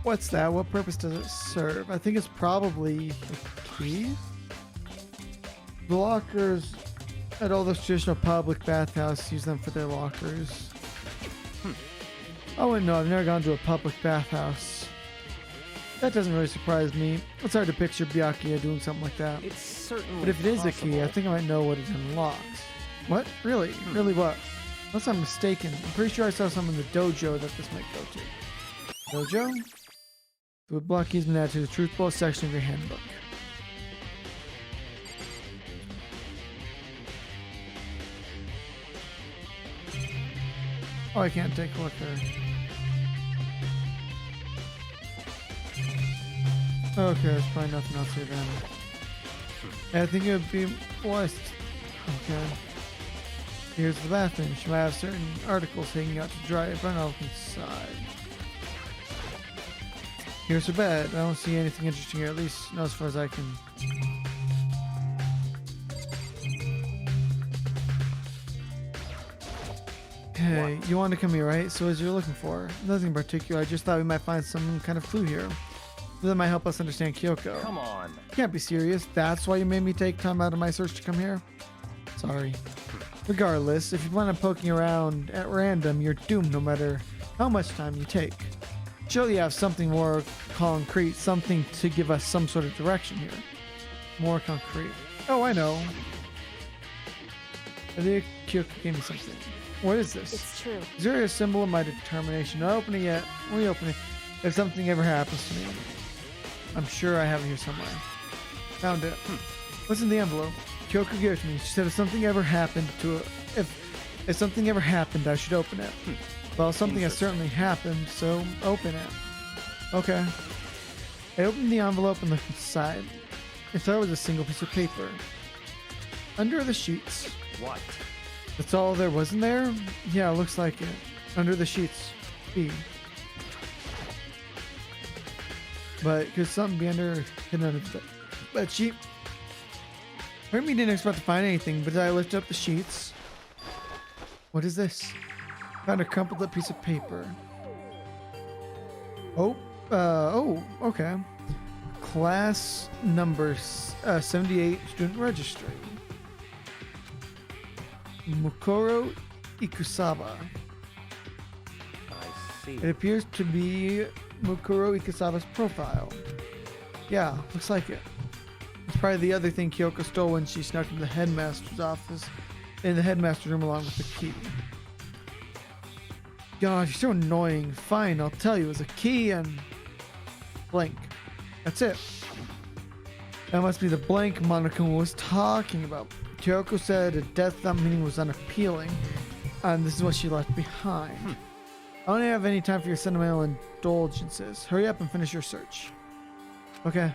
What's that? What purpose does it serve? I think it's probably a key. The lockers at all those traditional public bathhouses use them for their lockers. Oh wait, no, I've never gone to a public bathhouse. That doesn't really surprise me. It's hard to picture Byakuya doing something like that. It's certainly But if it is a key, I possible. think I might know what it unlocks. What? Really? Really what? Unless I'm mistaken. I'm pretty sure I saw some in the dojo that this might go to. Dojo? The wood block keys been added to the truth bullet section of your handbook. Oh, I can't take a look there. Okay, there's probably nothing else here then. I think it would be wise. Okay. Here's the bathroom. She might have certain articles hanging out to dry, but I'll look inside. Here's her bed. I don't see anything interesting here, at least not as far as I can. Hey, you want to come here, right? So, as you're looking for? Nothing in particular. I just thought we might find some kind of clue here. That might help us understand Kyoko. Come on. You can't be serious. That's why you made me take time out of my search to come here? Sorry. Regardless, if you plan on poking around at random, you're doomed no matter how much time you take. Surely you have something more concrete, something to give us some sort of direction here. More concrete. Oh, I know. I think Kyoko gave me something. What is this? It's true. Is there a symbol of my determination? Not open it yet. Let me open it. If something ever happens to me. I'm sure I have it here somewhere. Found it. What's in the envelope? Kyoko gave it to me. She said if something ever happened to it, if something ever happened, I should open it. Well, something has certainly happened, so open it. Okay. I opened the envelope and looked inside. I thought it was a single piece of paper. Under the sheets. What? That's all there was in there? Yeah, looks like it. Under the sheets. B. But could something be hidden under the bed sheet? Part of me didn't expect to find anything, but I lifted up the sheets. What is this? Found a crumpled up piece of paper. Oh, okay. Class number 78 student registry. Mukuro Ikusaba. I see. It appears to be Mukuro Ikusaba's profile. Yeah, looks like it. It's probably the other thing Kyoko stole when she snuck into the headmaster's office in the headmaster's room along with the key. God, you're so annoying. Fine, I'll tell you. It was a key and blank. That's it. That must be the blank Monokuma was talking about. Kyoko said a death without meaning was unappealing, and this is what she left behind. I don't have any time for your sentimental indulgences. Hurry up and finish your search. Okay.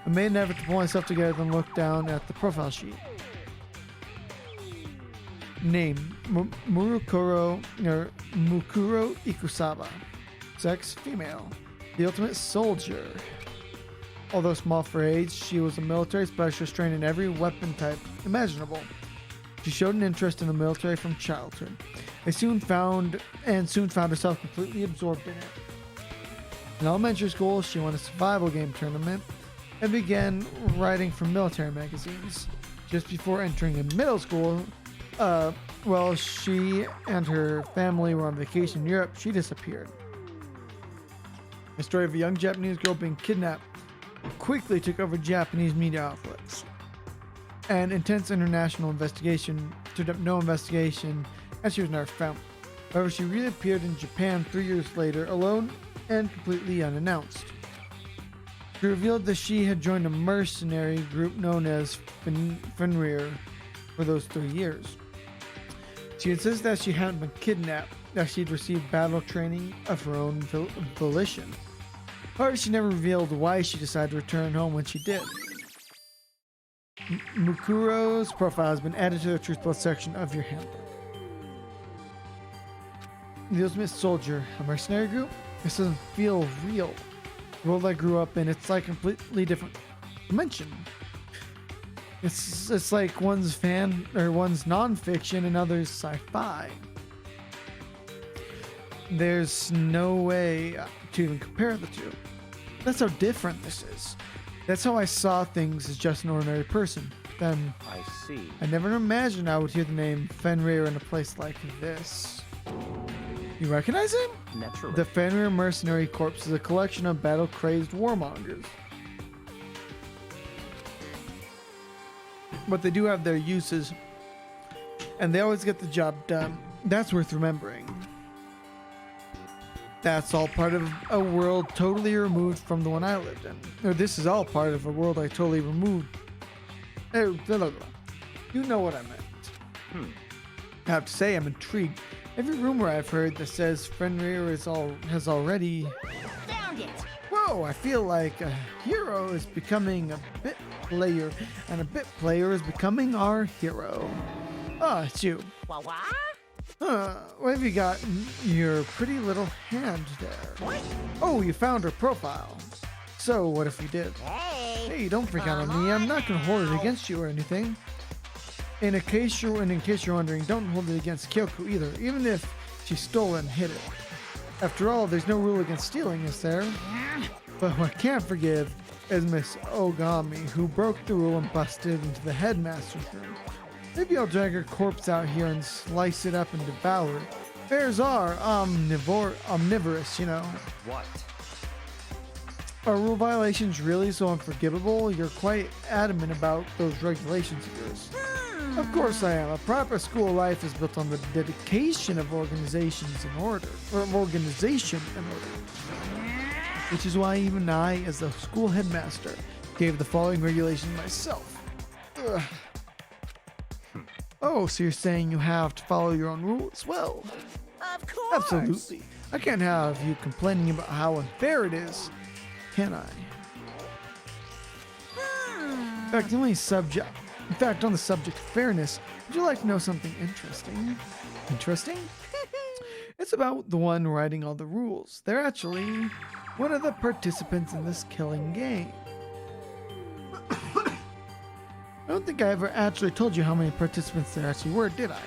I made an effort to pull myself together, then looked down at the profile sheet. Name: Mukuro Ikusaba. Sex: female. The ultimate soldier. Although small for age, she was a military specialist trained in every weapon type imaginable. She showed an interest in the military from childhood. I soon found herself completely absorbed in it. In elementary school, she won a survival game tournament and began writing for military magazines. Just before entering in middle school, while she and her family were on vacation in Europe, she disappeared. The story of a young Japanese girl being kidnapped quickly took over Japanese media outlets. An intense international investigation turned up no investigation, and she was never found. However, she reappeared in Japan 3 years later, alone and completely unannounced. She revealed that she had joined a mercenary group known as Fenrir for those 3 years. She insists that she hadn't been kidnapped, that she'd received battle training of her own volition. However, she never revealed why she decided to return home when she did. Mukuro's profile has been added to the Truth Plus section of your handbook. The Ultimate Soldier, a mercenary group? This doesn't feel real. The world I grew up in, it's like a completely different dimension. It's like one's non-fiction and others sci-fi. There's no way to even compare the two. That's how different this is. That's how I saw things as just an ordinary person. Then I see. I never imagined I would hear the name Fenrir in a place like this. You recognize him? Naturally. The Fenrir Mercenary Corps is a collection of battle-crazed warmongers. But they do have their uses, and they always get the job done. That's worth remembering. That's all part of a world totally removed from the one I lived in. Or this is all part of a world I totally removed. Oh, blah, blah, blah. You know what I meant. I have to say, I'm intrigued. Every rumor I've heard that says Fenrir has already... Found it. Whoa, I feel like a hero is becoming a bit player, and a bit player is becoming our hero. Ah, it's you. What? What have you got in your pretty little hand there? What? Oh, you found her profile. So, what if you did? Hey. Hey, don't freak out on me. I'm not going to hold it against you or anything. And in case you're wondering, don't hold it against Kyoko either, even if she stole it and hid it. After all, there's no rule against stealing, is there? But what I can't forgive is Miss Ogami, who broke the rule and busted into the headmaster's room. Maybe I'll drag her corpse out here and slice it up and devour it. Bears are omnivorous, you know. What? Are rule violations really so unforgivable? You're quite adamant about those regulations of yours. Of course I am. A proper school life is built on the dedication of organization and order. Which is why even I, as the school headmaster, gave the following regulation myself. Ugh. Oh, so you're saying you have to follow your own rules? Well, Of course. absolutely. I can't have you complaining about how unfair it is, can I? In fact, on the subject of fairness, would you like to know something interesting? Interesting? It's about the one writing all the rules. They're actually one of the participants in this killing game. I don't think I ever actually told you how many participants there actually were, did I?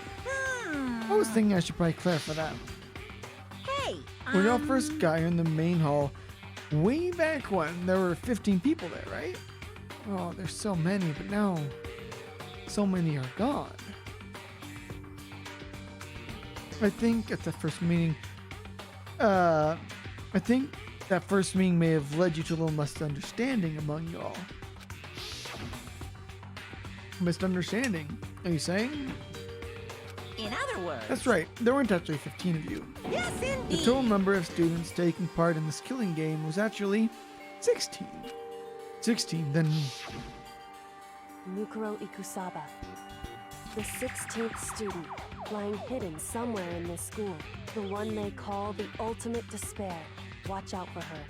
I was thinking I should probably clarify that. Hey. When y'all first got here in the main hall, way back when, there were 15 people there, right? Oh, there's so many, but now so many are gone. I think at the first meeting, I think that first meeting may have led you to a little misunderstanding among y'all. Misunderstanding, are you saying? In other words. That's right, there weren't actually 15 of you. Yes, The indeed. total number of students taking part in this killing game was actually 16. 16, then Mukuro Ikusaba, the 16th student, lying hidden somewhere in this school. The one they call the ultimate despair. Watch out for her.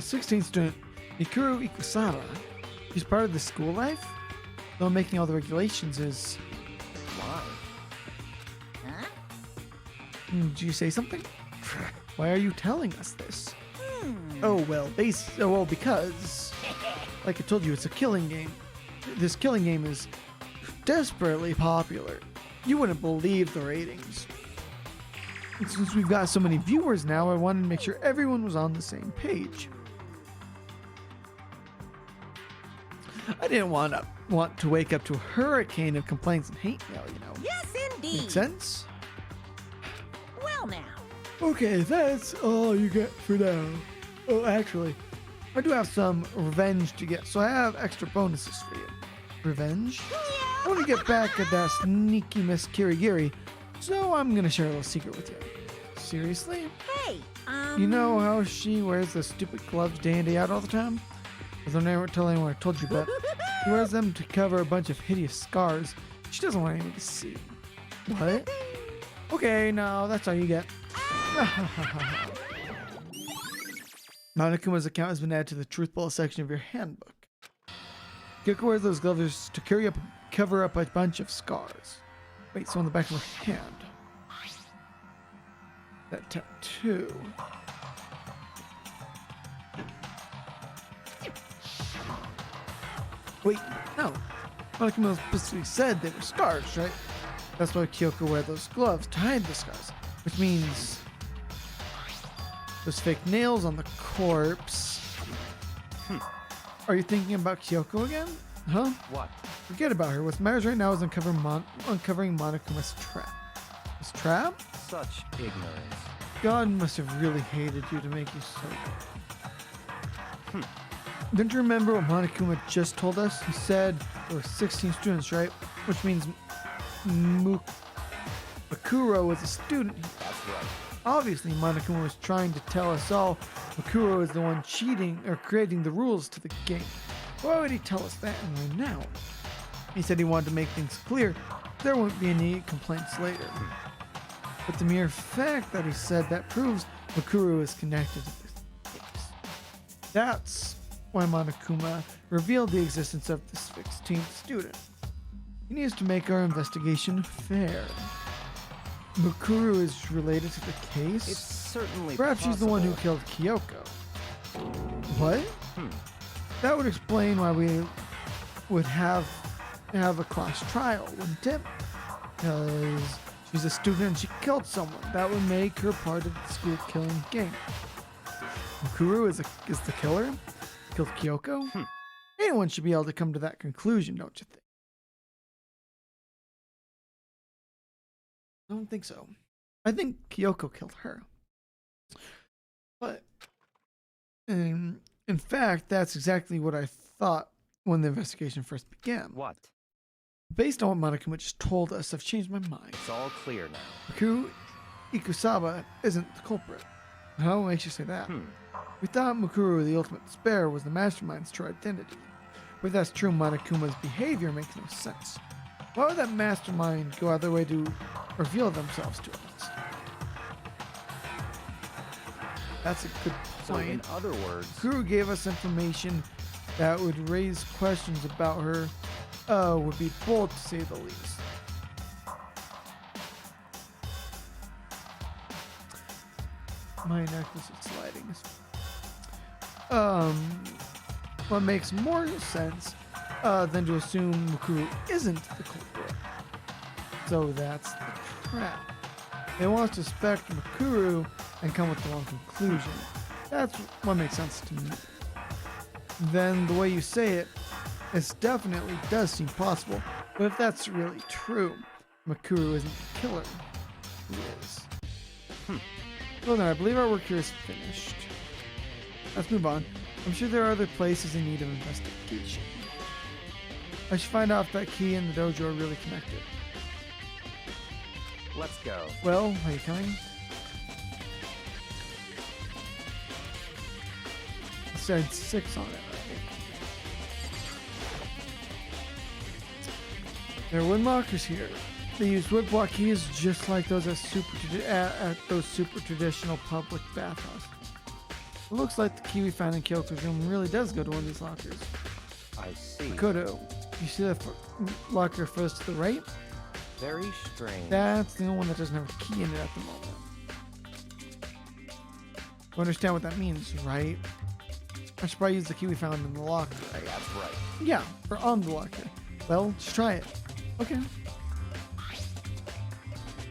the 16th student, Mikuru Ikusaba, she's part of the school life? Though making all the regulations is... Why? Huh? Did you say something? Why are you telling us this? Oh, well, because... Like I told you, it's a killing game. This killing game is desperately popular. You wouldn't believe the ratings. And since we've got so many viewers now, I wanted to make sure everyone was on the same page. I didn't want to wake up to a hurricane of complaints and hate mail, you know. Yes, indeed. Make sense? Well, now. Okay, that's all you get for now. Oh, actually, I do have some revenge to get, so I have extra bonuses for you. Revenge? I want to get back at that sneaky Miss Kirigiri, so I'm going to share a little secret with you. Seriously? Hey, You know how she wears those stupid gloves day in day out all the time? I don't ever tell anyone I told you, but she wears them to cover a bunch of hideous scars she doesn't want anyone to see. What? Okay, no, that's all you get. Monokuma's account has been added to the truth bullet section of your handbook. Kyoko wears those gloves to cover up a bunch of scars. Wait, so on the back of her hand. That tattoo. Wait, no. Monokuma specifically said they were scars, right? That's why Kyoko wear those gloves to hide the scars. Which means those fake nails on the corpse. Are you thinking about Kyoko again? Huh? What? Forget about her. What matters right now is uncovering Monokuma's trap. His trap? Such ignorance. God must have really hated you to make you so good. Don't you remember what Monokuma just told us? He said there were 16 students, right? Which means Makuro was a student. That's right. Obviously, Monokuma was trying to tell us all Makuro is the one cheating or creating the rules to the game. Why would he tell us that and right now? He said he wanted to make things clear. There won't be any complaints later. But the mere fact that he said that proves Makuro is connected to this case. That's why Monokuma revealed the existence of this 16th student. He needs to make our investigation fair. Makuro is related to the case? It's certainly Perhaps she's the one who killed Kyoko. What? That would explain why we would have a class trial, wouldn't it? Because she's a student and she killed someone. That would make her part of the school killing gang. Makuro is the killer? Killed Kyoko? Anyone should be able to come to that conclusion, don't you think? I don't think so. I think Kyoko killed her. But in fact, that's exactly what I thought when the investigation first began. What? Based on what Monokuma just told us, I've changed my mind. It's all clear now. Makuro Ikusaba isn't the culprit. How makes you say that? We thought Makuro, the ultimate despair, was the mastermind's true identity. But if that's true, Monokuma's behavior makes no sense. Why would that mastermind go out of their way to reveal themselves to us? That's a good So in point. other words, Makuro gave us information that would raise questions about her, would be bold to say the least. My necklace is sliding. What makes more sense than to assume Makuro isn't the culprit. So that's the trap. They want to suspect Makuro and come with the wrong conclusion. That's what makes sense to me. Then the way you say it, it definitely does seem possible. But if that's really true, Makuro isn't the killer. Who is? Well then, I believe our work here is finished. Let's move on. I'm sure there are other places in need of investigation. I should find out if that key and the dojo are really connected. let's go. Well, are you coming? It said 6 on it, right? There are wood lockers here. They use wood block keys just like those at those super traditional public bathhouses. It looks like the key we found in Kyoko's room really does go to one of these lockers. I see. Kodo, you see that locker first to the right? Very strange. That's the only one that doesn't have a key in it at the moment. You understand what that means, right? I should probably use the key we found in the locker, right? That's right. Yeah, for on the locker. Well, just try it. Okay.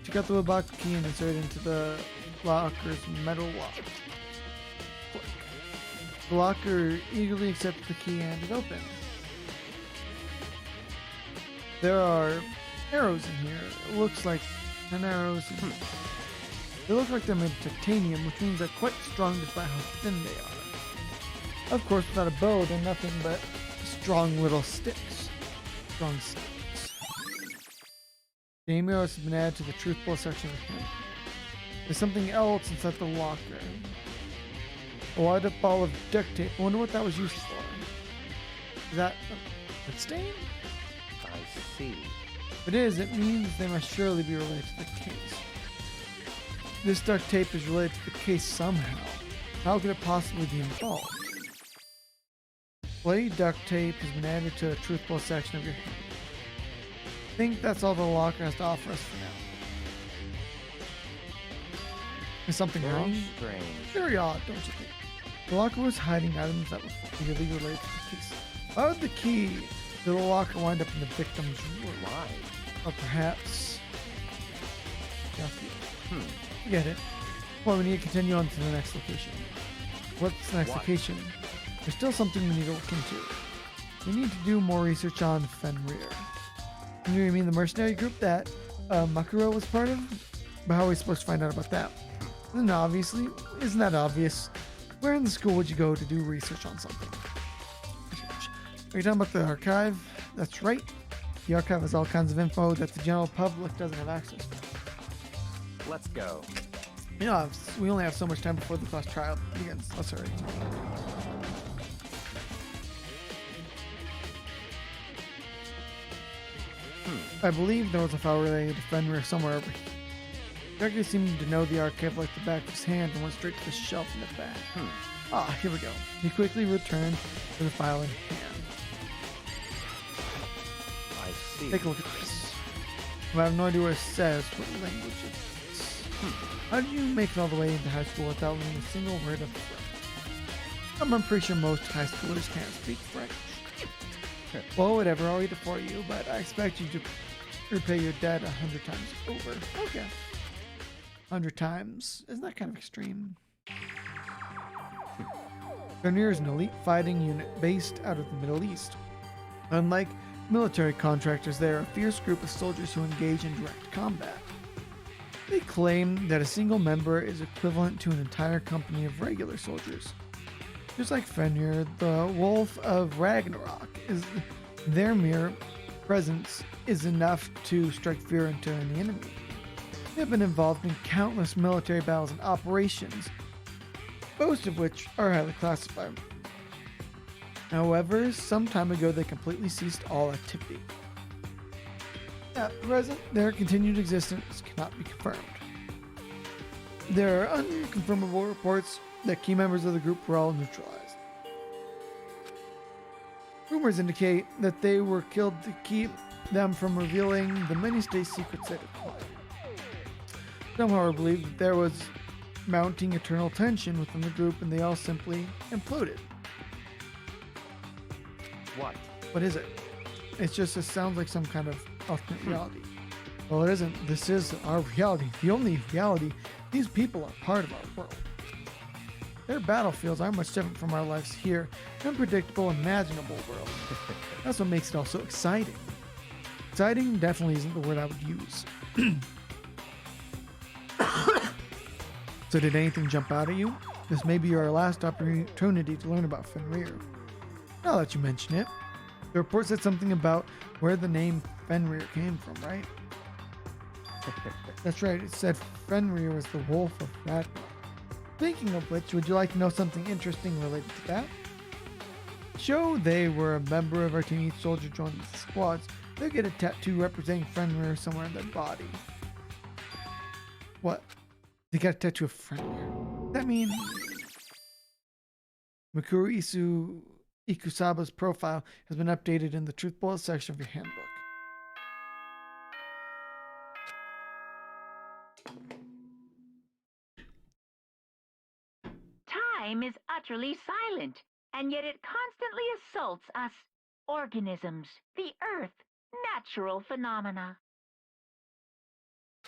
Take out the wood block key and insert it into the locker's metal lock. Click. The locker eagerly accepted the key and it opened. There are arrows in here. It looks like 10 arrows. They look like they're made of titanium, which means they're quite strong despite how thin they are. Of course, without a bow, they're nothing but strong little sticks. Strong sticks. Game arrows have been added to the truthful section of the game. There's something else inside the locker. A wide ball of duct tape. I wonder what that was used for. Is that a stain? I see. If it is, it means they must surely be related to the case. This duct tape is related to the case somehow. How could it possibly be involved? Bloody duct tape has been added to a truthful section of your hand. I think that's all the locker has to offer us for now. Is something wrong? Very strange. Very odd, don't you think? The locker was hiding items that were clearly related to the case. Why would the key to the locker wind up in the victim's room? Why? Or perhaps... Hmm. Forget it. Well, we need to continue on to the next location. What's the next What? location? There's still something we need to look into. We need to do more research on Fenrir. You mean the mercenary group that Makuro was part of? But how are we supposed to find out about that? Isn't that obvious? Where in the school would you go to do research on something? Are you talking about the archive? That's right. The archive has all kinds of info that the general public doesn't have access to. Let's go. You know, we only have so much time before the class trial begins. Let's hurry. I believe there was a file related to Fenrir somewhere over here. Gregory seemed to know the archive like the back of his hand and went straight to the shelf in the back. Ah, here we go. He quickly returned to the file in hand. I see. Take a look at this. I have no idea what it says, what language it is. How did you make it all the way into high school without learning a single word of French? I'm pretty sure most high schoolers can't speak French. Well, whatever, I'll read it for you, but I expect you to repay your debt 100 times over. Okay. 100 times. Isn't that kind of extreme? Fenrir is an elite fighting unit based out of the Middle East. Unlike military contractors, they are a fierce group of soldiers who engage in direct combat. They claim that a single member is equivalent to an entire company of regular soldiers. Just like Fenrir, the Wolf of Ragnarok is their mere presence is enough to strike fear into an enemy. They have been involved in countless military battles and operations, most of which are highly classified. However, some time ago they completely ceased all activity. At present, their continued existence cannot be confirmed. There are unconfirmable reports that key members of the group were all neutralized. Rumors indicate that they were killed to keep them from revealing the many state secrets they acquired. Some, however, believe that there was mounting eternal tension within the group and they all simply imploded. What is it? It sounds like some kind of alternate reality. Well, it isn't. This is our reality. The only reality. These people are part of our world. Their battlefields are much different from our lives here. Unpredictable, imaginable world. That's what makes it all so exciting. Exciting definitely isn't the word I would use. So did anything jump out at you? This may be our last opportunity to learn about Fenrir. Now that you mention it, the report said something about where the name Fenrir came from, right? That's right, it said Fenrir was the Wolf of Ragnarok. Speaking of which, would you like to know something interesting related to that? Show they were a member of our team. Each soldier joined the squads. They'll get a tattoo representing Fenrir somewhere in their body. What? They got a tattoo of Fenrir. That mean Mikuru Ikusaba's profile has been updated in the truth bullet section of your handbook. Time is utterly silent, and yet it constantly assaults us, organisms, the earth, natural phenomena.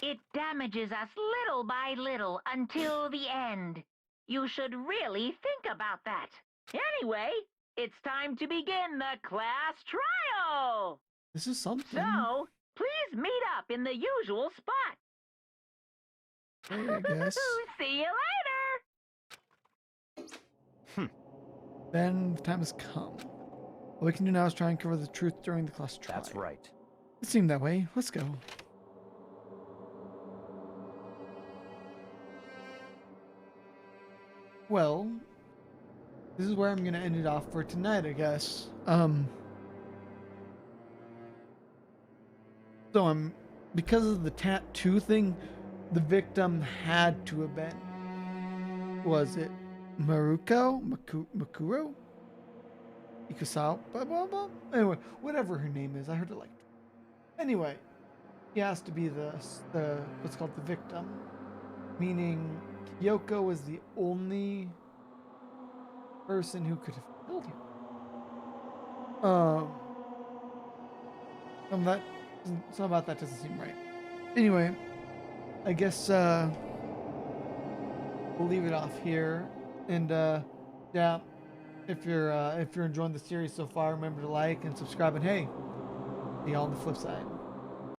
It damages us little by little until the end. You should really think about that. Anyway, it's time to begin the class trial. This is something. So, please meet up in the usual spot. Okay, I guess. See you later. Then the time has come. All we can do now is try and cover the truth during the class trial. That's right. It seemed that way. Let's go. well, this is where I'm gonna end it off for tonight, I guess. So because of the tattoo thing, the victim had to have been. Was it Makuro? Ikasao? Blah, blah, blah. Anyway, whatever her name is, I heard it like. Anyway, he has to be the what's called the victim, meaning Kyoko was the only person who could have killed him. Something about that doesn't seem right. Anyway, I guess we'll leave it off here, and yeah, if you're enjoying the series so far, remember to like and subscribe, and hey, see y'all on the flip side.